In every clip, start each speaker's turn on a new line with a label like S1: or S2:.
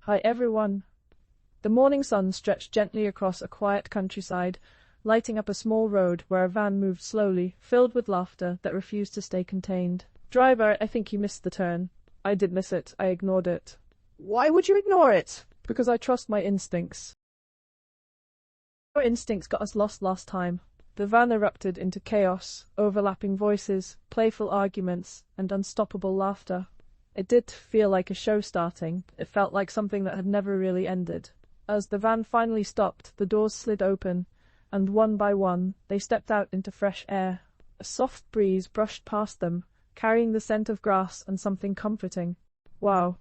S1: Hi everyone. The morning sun stretched gently across a quiet countryside, lighting up a small road where a van moved slowly, filled with laughter that refused to stay contained. Driver, I think you missed the turn. I did miss it. I ignored it.
S2: Why would you ignore it?
S1: Because I trust my instincts. Your instincts got us lost last time. The van erupted into chaos, overlapping voices, playful arguments, and unstoppable laughter. It did feel like a show starting. It felt like something that had never really ended. As the van finally stopped, the doors slid open, and one by one, they stepped out into fresh air. A soft breeze brushed past them, carrying the scent of grass and something comforting. Wow.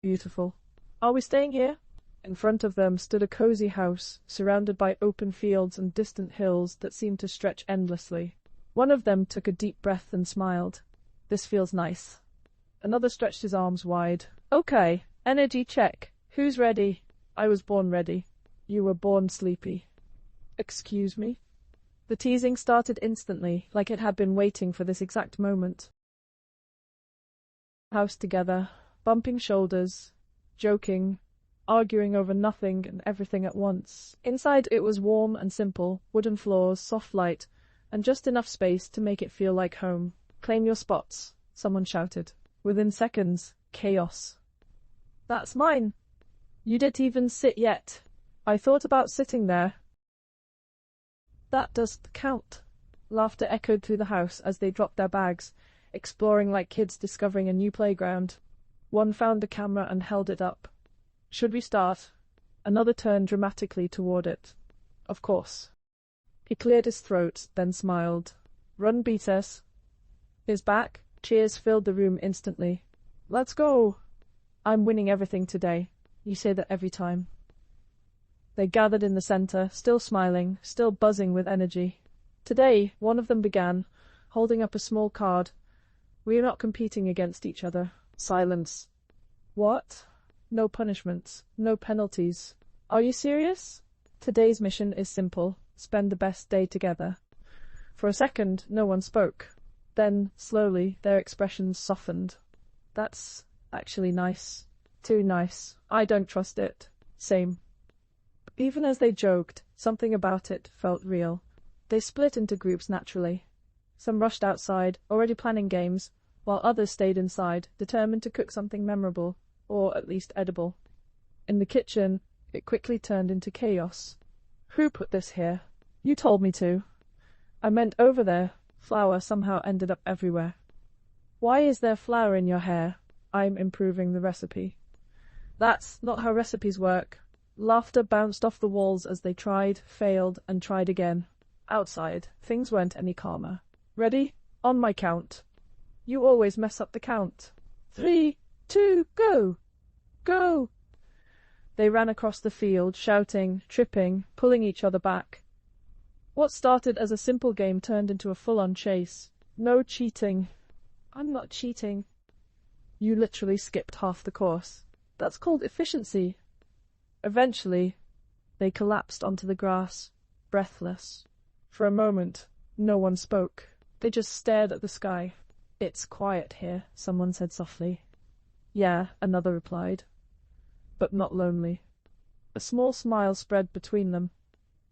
S1: Beautiful. Are we staying here? In front of them stood a cozy house, surrounded by open fields and distant hills that seemed to stretch endlessly. One of them took a deep breath and smiled. This feels nice. Another stretched his arms wide. Okay, energy check. Who's ready? I was born ready. You were born sleepy. Excuse me? The teasing started instantly, like it had been waiting for this exact moment. House together, bumping shoulders, joking, arguing over nothing and everything at once. Inside it was warm and simple, wooden floors, soft light, and just enough space to make it feel like home. Claim your spots, someone shouted. Within seconds, chaos. That's mine. You didn't even sit yet. I thought about sitting there. That doesn't count. Laughter echoed through the house as they dropped their bags, exploring like kids discovering a new playground. One found a camera and held it up. Should we start? Another turned dramatically toward it. Of course. He cleared his throat, then smiled. Run BTS. His back. Cheers filled the room instantly. Let's go. I'm winning everything today. You say that every time. They gathered in the center, still smiling, still buzzing with energy. Today, one of them began, holding up a small card. We are not competing against each other. Silence. What? No punishments, no penalties. Are you serious? Today's mission is simple. Spend the best day together. For a second, no one spoke. Then, slowly, their expressions softened. That's actually nice. Too nice. I don't trust it. Same. Even as they joked, something about it felt real. They split into groups naturally. Some rushed outside, already planning games, while others stayed inside, determined to cook something memorable, or at least edible. In the kitchen, it quickly turned into chaos. Who put this here? You told me to. I meant over there. Flour somehow ended up everywhere. Why is there flour in your hair? I'm improving the recipe. That's not how recipes work. Laughter bounced off the walls as they tried, failed, and tried again. Outside, things weren't any calmer. Ready? On my count. You always mess up the count. 3, 2, go! Go! They ran across the field, shouting, tripping, pulling each other back. What started as a simple game turned into a full-on chase. No cheating. I'm not cheating. You literally skipped half the course. That's called efficiency. Eventually, they collapsed onto the grass, breathless. For a moment, no one spoke. They just stared at the sky. It's quiet here, someone said softly. Yeah, another replied. But not lonely. A small smile spread between them.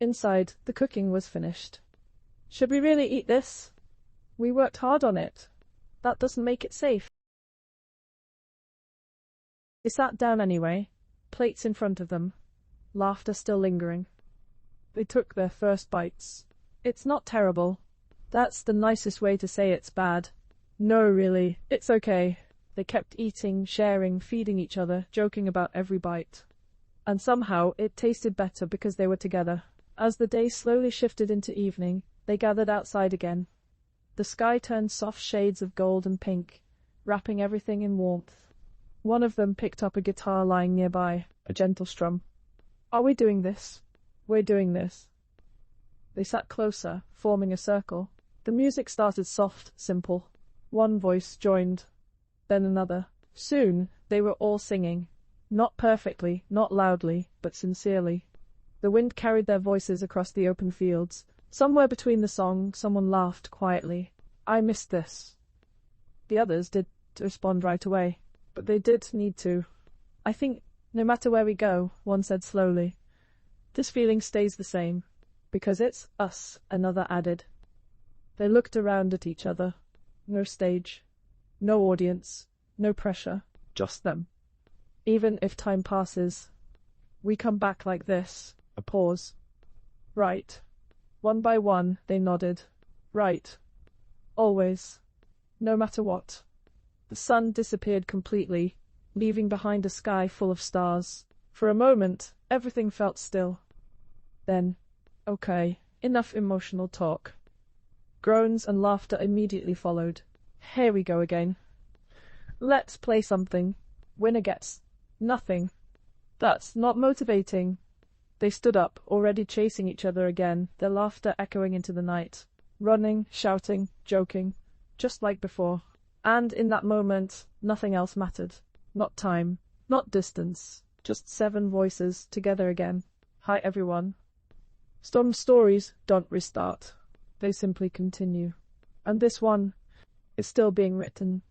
S1: Inside, the cooking was finished. Should we really eat this? We worked hard on it. That doesn't make it safe. They sat down anyway, plates in front of them, laughter still lingering. They took their first bites. It's not terrible. That's the nicest way to say it's bad. No, really, it's okay. They kept eating, sharing, feeding each other, joking about every bite. And somehow it tasted better because they were together. As the day slowly shifted into evening, they gathered outside again. The sky turned soft shades of gold and pink, wrapping everything in warmth. One of them picked up a guitar lying nearby, a gentle strum. Are we doing this? We're doing this. They sat closer, forming a circle. The music started soft, simple. One voice joined, then another. Soon, they were all singing. Not perfectly, not loudly, but sincerely. The wind carried their voices across the open fields. Somewhere between the song, someone laughed quietly. I missed this. The others did respond right away, but they did need to. I think no matter where we go, one said slowly, this feeling stays the same. Because it's us, another added. They looked around at each other. No stage, no audience, no pressure, just them. Even if time passes, we come back like this. A pause. Right. One by one, they nodded. Right. Always. No matter what. The sun disappeared completely, leaving behind a sky full of stars. For a moment, everything felt still. Then, okay, enough emotional talk. Groans and laughter immediately followed. Here we go again. Let's play something. Winner gets nothing. That's not motivating. They stood up, already chasing each other again, their laughter echoing into the night. Running, shouting, joking, just like before. And in that moment, nothing else mattered. Not time, not distance, just 7 voices together again. Hi everyone. Some stories don't restart. They simply continue. And this one is still being written.